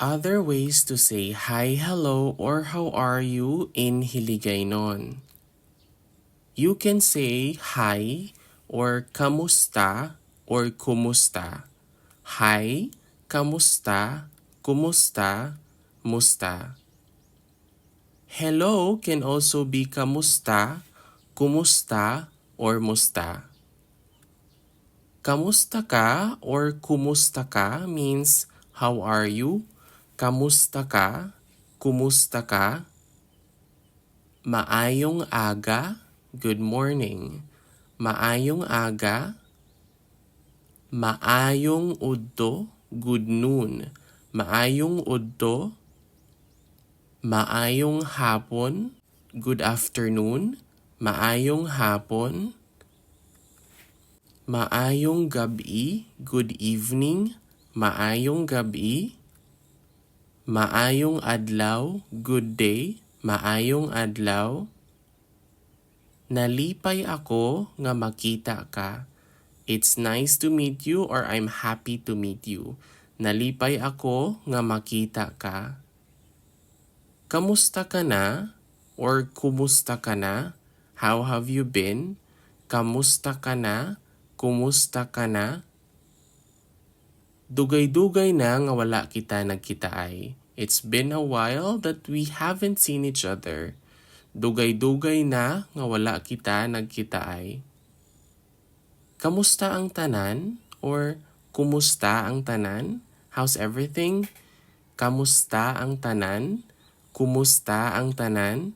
Other ways to say hi, hello, or how are you in Hiligaynon. You can say hi or kamusta or kumusta. Hi, kamusta, kumusta, musta. Hello can also be kamusta, kumusta, or musta. Kamusta ka or kumusta ka means how are you? Kamusta ka? Kumusta ka? Maayong aga, good morning. Maayong aga, maayong udto, good noon. Maayong udto, maayong hapon, good afternoon. Maayong hapon, maayong gabi, good evening. Maayong gabi, maayong adlaw, good day. Maayong adlaw. Nalipay ako nga makita ka. It's nice to meet you or I'm happy to meet you. Nalipay ako nga makita ka. Kamusta ka na? Or kumusta ka na? How have you been? Kamusta ka na? Kumusta ka na? Dugay-dugay na nga wala kita nagkitaay. It's been a while that we haven't seen each other. Dugay-dugay na nga wala kita nagkitaay. Kamusta ang tanan? Or kumusta ang tanan? How's everything? Kamusta ang tanan? Kumusta ang tanan?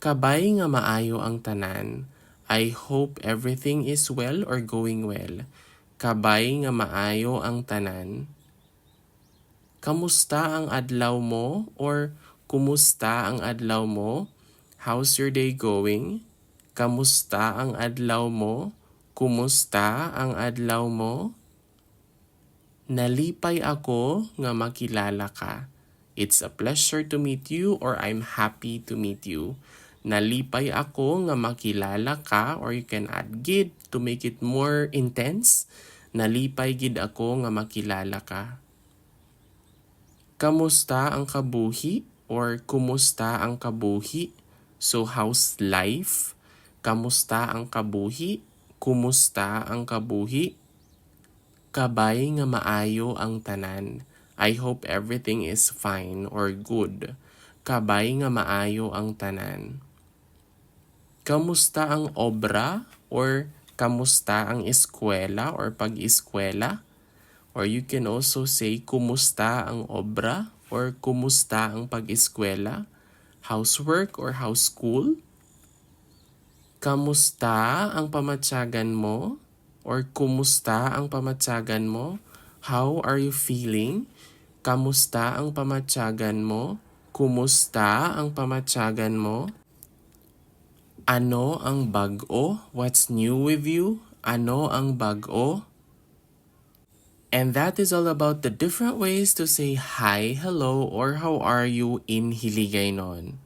Kabay nga maayo ang tanan. I hope everything is well or going well. Kabay nga maayo ang tanan. Kamusta ang adlaw mo? Or kumusta ang adlaw mo? How's your day going? Kamusta ang adlaw mo? Kumusta ang adlaw mo? Nalipay ako nga makilala ka. It's a pleasure to meet you or I'm happy to meet you. Nalipay ako nga makilala ka or you can add gid to make it more intense. Nalipay gid ako nga makilala ka. Kamusta ang kabuhi or kumusta ang kabuhi? So how's life? Kamusta ang kabuhi? Kumusta ang kabuhi? Kabay nga maayo ang tanan. I hope everything is fine or good. Kabay nga maayo ang tanan. Kamusta ang obra or kamusta ang eskwela or pag-eskwela? Or you can also say kumusta ang obra or kumusta ang pag-eskwela, housework or house school. Kamusta ang pamatyagan mo or kumusta ang pamatyagan mo? How are you feeling? Kamusta ang pamatyagan mo? Kumusta ang pamatyagan mo? Ano ang bag-o? What's new with you? Ano ang bag-o? And that is all about the different ways to say hi, hello, or how are you in Hiligaynon.